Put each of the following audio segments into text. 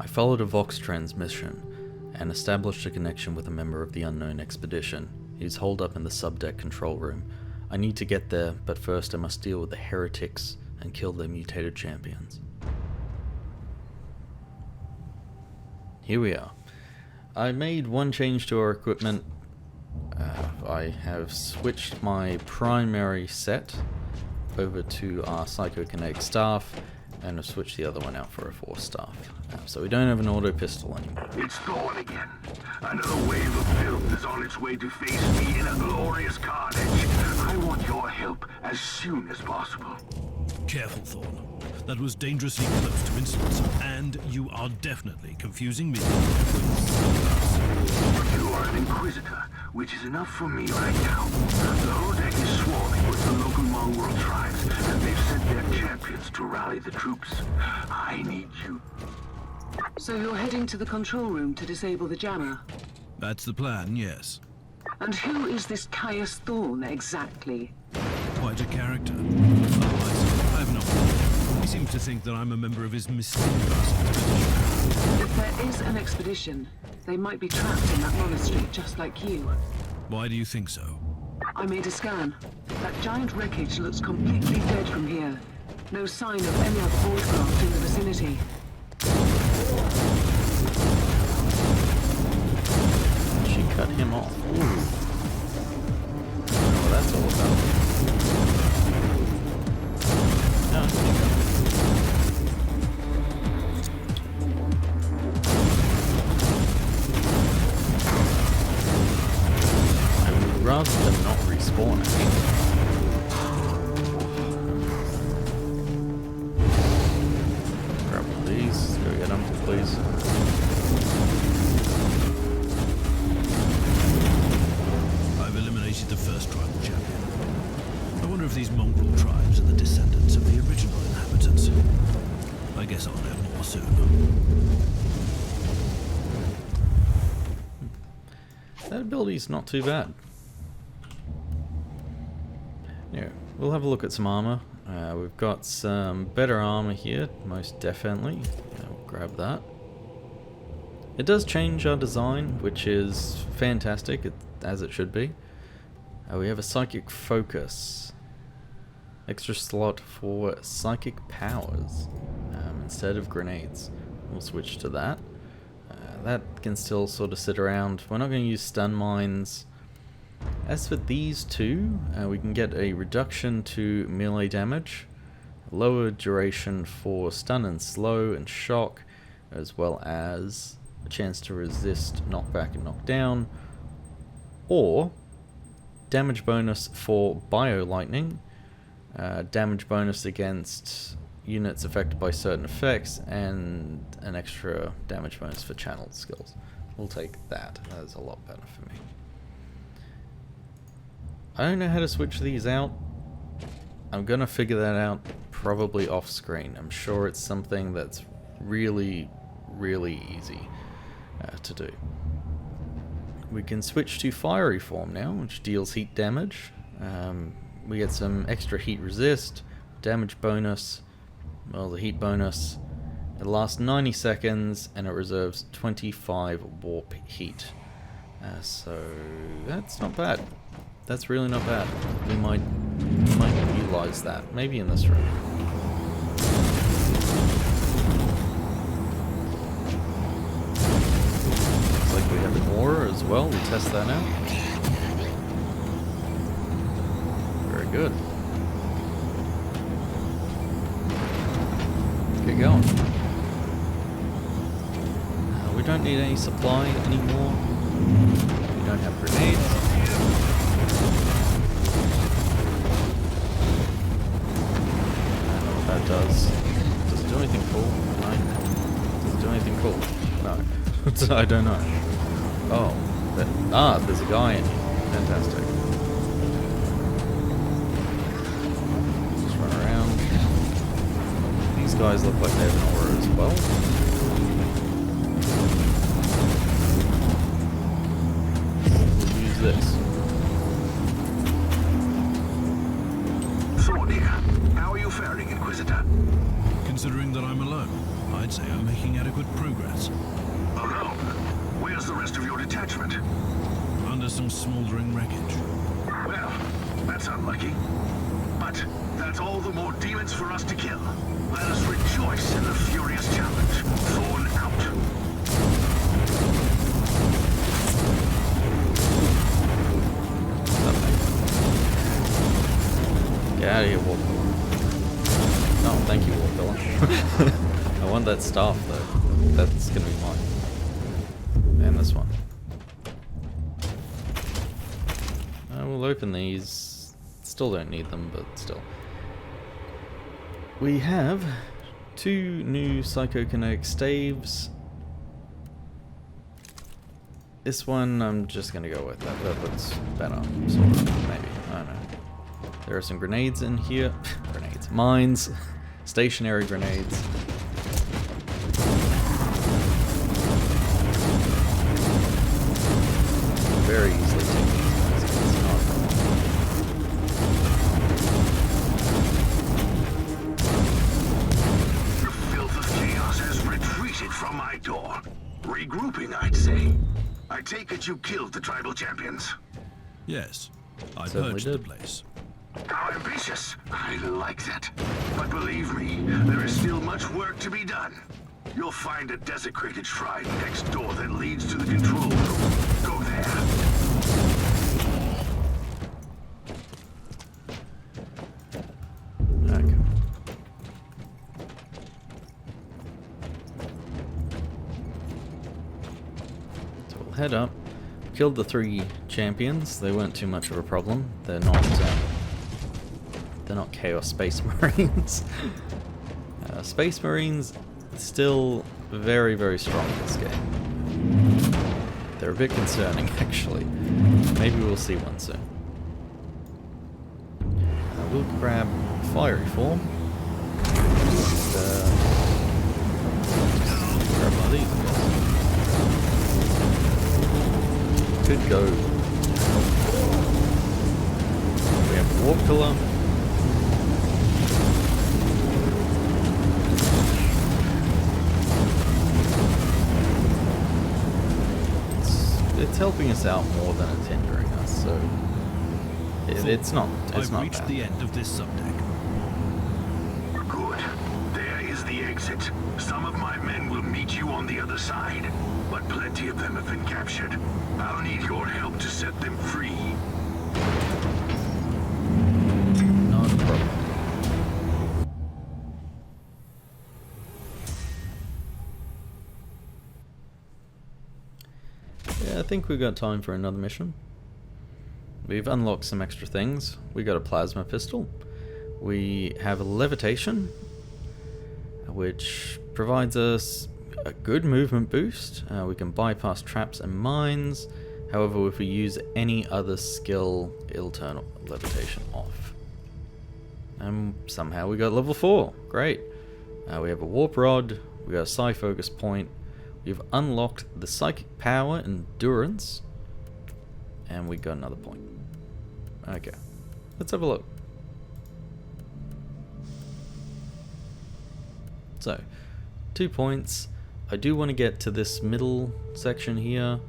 I followed a Vox transmission and established a connection with a member of the unknown expedition. He's holed up in the subdeck control room. I need to get there, but first I must deal with the heretics and kill their mutated champions. Here we are. I made one change to our equipment. I have switched my primary set over to our psychokinetic staff, and I've switched the other one out for a force staff. So we don't have an auto pistol anymore. It's Thorn again. Another wave of filth is on its way to face me in a glorious carnage. I want your help as soon as possible. Careful, Thorn. That was dangerously close to insolence, and you are definitely confusing me. You are an Inquisitor, which is enough for me right now. The whole deck is swarming with the local mongrel tribes, and they've sent their champions to rally the troops. I need you. So you're heading to the control room to disable the jammer? That's the plan, yes. And who is this Caius Thorn exactly? Quite a character. Oh, I've not. He seems to think that I'm a member of his mysterious expedition. If there is an expedition, they might be trapped in that monastery just like you. Why do you think so? I made a scan. That giant wreckage looks completely dead from here. No sign of any other voidcraft in the vicinity. She cut him off. Ooh. I don't know what that's all about. No, I would rather than not respawn, actually. Grab one of these. Go get them, please. I've eliminated the first tribal champion. I wonder if these mongrel tribes are the descendants of the original inhabitants. I guess I'll know more soon. That ability's not too bad. Yeah, we'll have a look at some armor. We've got some better armor here, most definitely. We'll grab that. It does change our design, which is fantastic, as it should be. We have a psychic focus. Extra slot for psychic powers instead of grenades. We'll switch to that. That can still sort of sit around. We're not going to use stun mines. As for these two, we can get a reduction to melee damage, lower duration for stun and slow and shock, as well as a chance to resist knockback and knockdown, or damage bonus for bio lightning, damage bonus against units affected by certain effects, and an extra damage bonus for channeled skills. We'll take that. That is a lot better for me. I don't know how to switch these out. I'm gonna figure that out probably off screen. I'm sure it's something that's really, really easy to do. We can switch to fiery form now, which deals heat damage. We get some extra heat resist, damage bonus, well, the heat bonus. It lasts 90 seconds and it reserves 25 warp heat. So that's not bad. That's really not bad. We might utilize that. Maybe in this room. Looks like we have an aura as well. We'll test that out. Very good. Get going. We don't need any supply anymore. We don't have grenades. Does it do anything cool? No. Does it do anything cool? No. I don't know. Oh. There's a guy in here. Fantastic. Just run around. These guys look like they have an aura as well. We'll use this. Thorn here. How are you faring, Inquisitor? Considering that I'm alone, I'd say I'm making adequate progress. Alone? Where's the rest of your detachment? Under some smoldering wreckage. Well, that's unlucky. But that's all the more demons for us to kill. Let us rejoice in the furious challenge. Thorn out. Get out of here, Warpilla. Oh, thank you, Warpilla. I want that staff, though. That's gonna be mine. And this one. We'll open these. Still don't need them, but still. We have 2 new psychokinetic staves. This one I'm just gonna go with. That looks better, sort of, maybe. I don't know. There are some grenades in here. Grenades. Mines. Stationary grenades. Very easily taken these guys. It's not a problem. The filth of chaos has retreated from my door. Regrouping, I'd say. I take it you killed the tribal champions. Yes, I Certainly purged did. the place. How ambitious. I like that. But believe me, there is still much work to be done. You'll find a desecrated shrine next door that leads to the control room. Go there. Okay. So we'll head up. Killed the 3 champions. They weren't too much of a problem. They're not Chaos Space Marines. Space Marines still very, very strong in this game. They're a bit concerning, actually. Maybe we'll see one soon. We'll grab Fiery Form. And, grab one of these, I guess. Could go. We have a Warp Pillar. It's helping us out more than it's hindering us, so it's not I've reached bad. the end of this subdeck. Good. There is the exit. Some of my men will meet you on the other side, but plenty of them have been captured. I'll need your help to set them free. Not a problem. Yeah, I think we've got time for another mission. We've unlocked some extra things. We got a plasma pistol. We have a levitation, which provides us a good movement boost. We can bypass traps and mines. However, if we use any other skill, it'll turn levitation off. And somehow we got level 4. Great. We have a warp rod. We got a psi focus point. We've unlocked the psychic power endurance. And we got another point. Okay. Let's have a look. So, 2 points. I do want to get to this middle section here.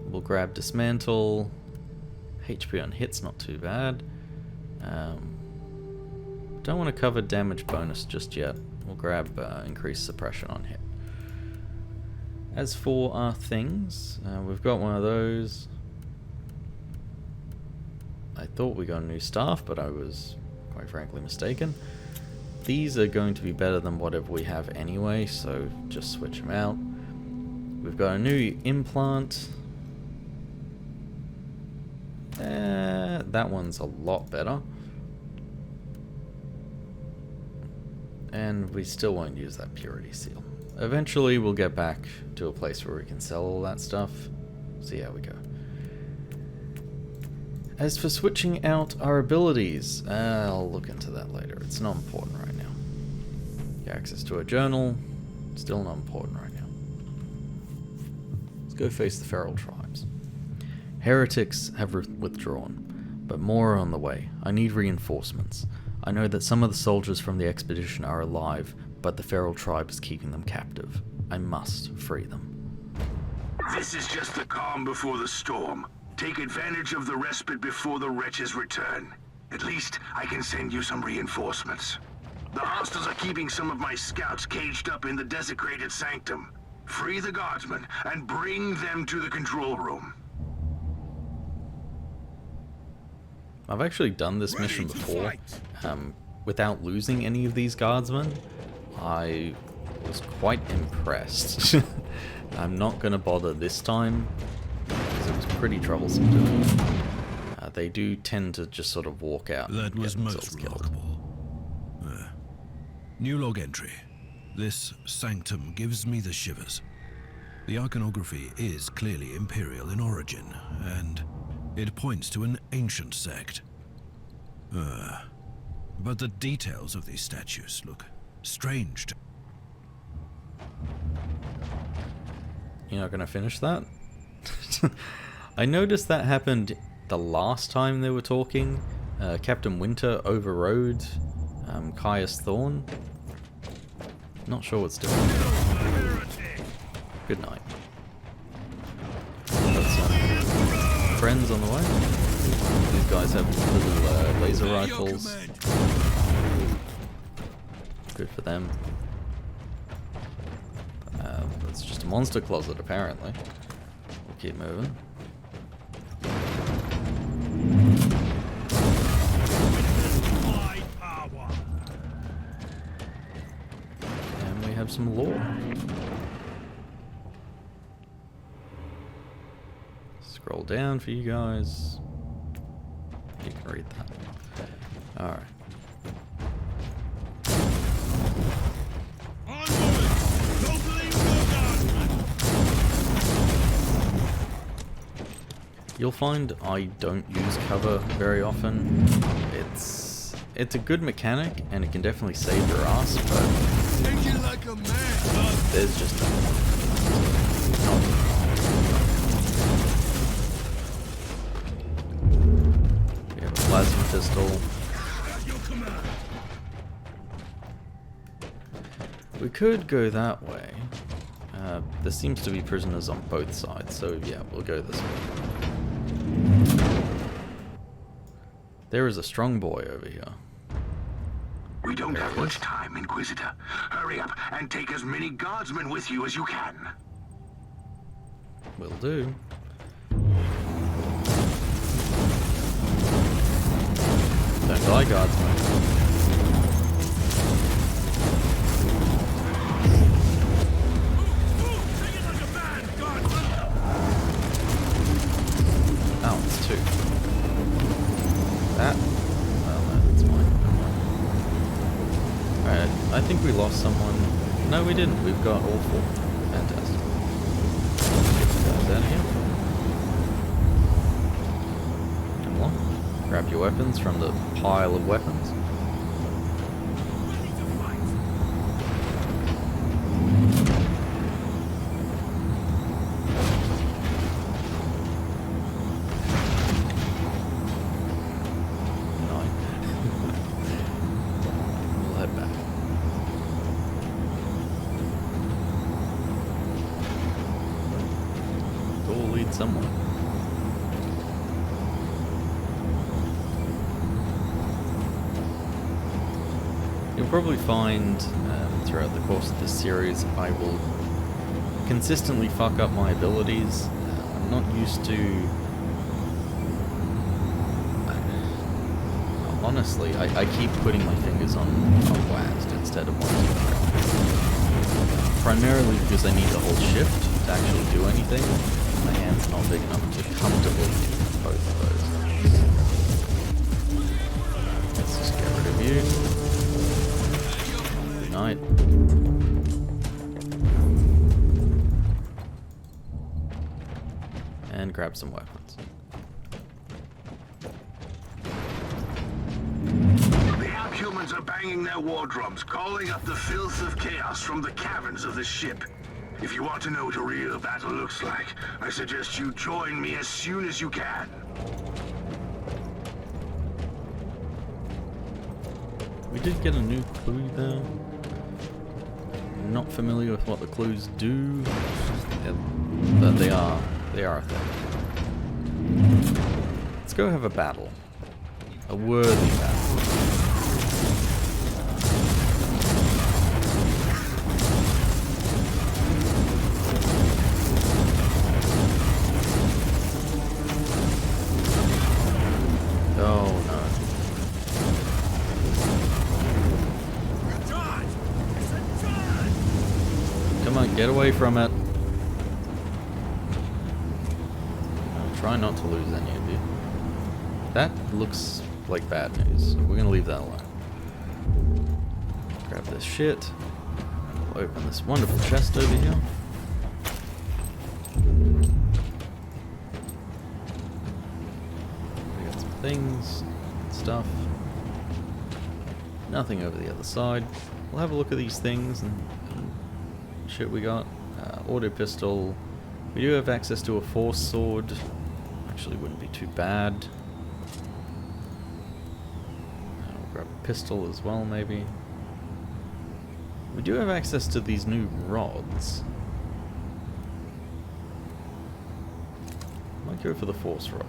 We'll grab Dismantle. HP on hit's not too bad. Don't want to cover damage bonus just yet. We'll grab increased suppression on hit. As for our things, we've got one of those. I thought we got a new staff, but I was quite frankly mistaken. These are going to be better than whatever we have anyway, so just switch them out. We've got a new implant. That one's a lot better. And we still won't use that purity seal. Eventually we'll get back to a place where we can sell all that stuff. See how we go. As for switching out our abilities, I'll look into that later. It's not important right now. Get access to a journal, still not important right now. Let's go face the feral tribes. Heretics have withdrawn, but more are on the way. I need reinforcements. I know that some of the soldiers from the expedition are alive, but the feral tribe is keeping them captive. I must free them. This is just the calm before the storm. Take advantage of the respite before the wretches return. At least I can send you some reinforcements. The hostiles are keeping some of my scouts caged up in the desecrated sanctum. Free the guardsmen and bring them to the control room. I've actually done this mission before, without losing any of these guardsmen. I was quite impressed. I'm not going to bother this time, because it was pretty troublesome doing it. They do tend to just sort of walk out. That and was get most themselves killed. remarkable. New log entry. This sanctum gives me the shivers. The iconography is clearly imperial in origin, and it points to an ancient sect. But the details of these statues look strange to... You're not going to finish that? I noticed that happened the last time they were talking. Captain Winter overrode Caius Thorne. Not sure what's doing. Good night. Got some friends on the way. These guys have little laser rifles. Good for them. It's just a monster closet, apparently. We'll keep moving. And we have some lore. Scroll down for you guys. You can read that. Alright. You'll find I don't use cover very often. It's a good mechanic and it can definitely save your ass, but there's just no we have a plasma pistol. We could go that way. There seems to be prisoners on both sides, so yeah, we'll go this way. There is a strong boy over here. We don't have much time, Inquisitor. Hurry up and take as many guardsmen with you as you can. Will do. Don't die, guardsmen. Oh, it's two. That? Well, no, that's fine. Alright, I think we lost someone. No, we didn't. We've got all four. Fantastic. Get you guys out of here. Come along. Grab your weapons from the pile of weapons. Somewhere. You'll probably find throughout the course of this series I will consistently fuck up my abilities. I'm not used to... honestly, I keep putting my fingers on WASD instead of one. Primarily because I need to hold shift to actually do anything. My hand's not big enough to comfortably do both of those. Let's just get rid of you. Good night. And grab some weapons. The Abhumans are banging their war drums, calling up the filth of chaos from the caverns of the ship. If you want to know what a real battle looks like, I suggest you join me as soon as you can. We did get a new clue there. not familiar with what the clues do, but they are a thing. Let's go have a battle. A worthy battle. Oh no. Come on, get away from it. Try not to lose any of you. That looks like bad news. We're gonna leave that alone. Grab this shit. We'll open this wonderful chest over here. We got some things, stuff. Nothing over the other side. We'll have a look at these things and shit we got. Auto pistol. We do have access to a force sword. Actually wouldn't be too bad. We'll grab a pistol as well, maybe. We do have access to these new rods. Might go for the force rod.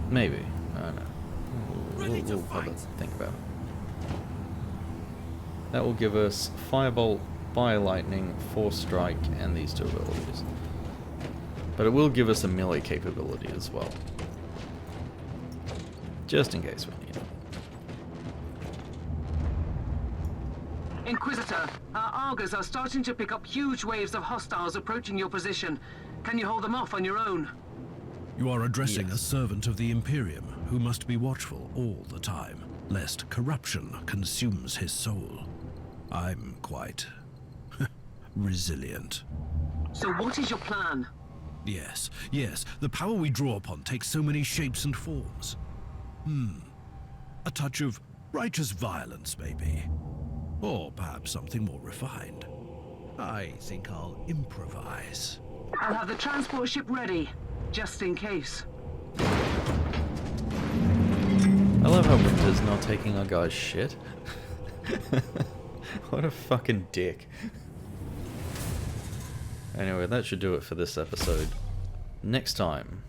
Maybe. I don't know. We'll have a think about it. That will give us Firebolt, Fire Lightning, Force Strike, and these two abilities. But it will give us a melee capability as well. Just in case we need it. Inquisitor, our Argos are starting to pick up huge waves of hostiles approaching your position. Can you hold them off on your own? You are addressing Yes. a servant of the Imperium who must be watchful all the time, lest corruption consumes his soul. I'm quite resilient. So what is your plan? Yes, the power we draw upon takes so many shapes and forms. A touch of righteous violence, maybe. Or perhaps something more refined. I think I'll improvise. I'll have the transport ship ready, just in case. I love how Winter's not taking our guy's shit. What a fucking dick. Anyway, that should do it for this episode. Next time...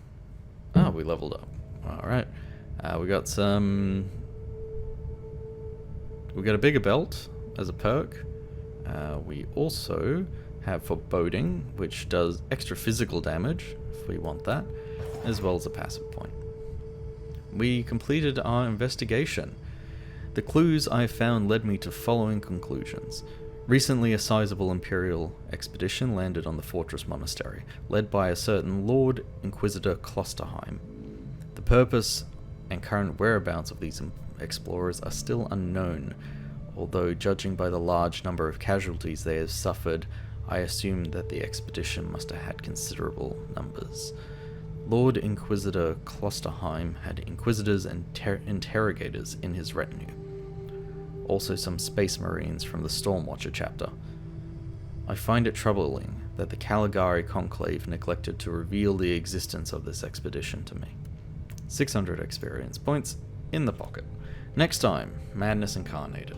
Oh, we leveled up. Alright. We got some... We got a bigger belt as a perk. We also have Foreboding, which does extra physical damage, if we want that, as well as a passive point. We completed our investigation. The clues I found led me to following conclusions. Recently, a sizable Imperial expedition landed on the Fortress Monastery, led by a certain Lord Inquisitor Klosterheim. The purpose and current whereabouts of these explorers are still unknown, although judging by the large number of casualties they have suffered, I assume that the expedition must have had considerable numbers. Lord Inquisitor Klosterheim had Inquisitors and Interrogators in his retinue. Also some Space Marines from the Stormwatcher chapter. I find it troubling that the Caligari Conclave neglected to reveal the existence of this expedition to me. 600 experience points in the pocket. Next time, Madness Incarnated.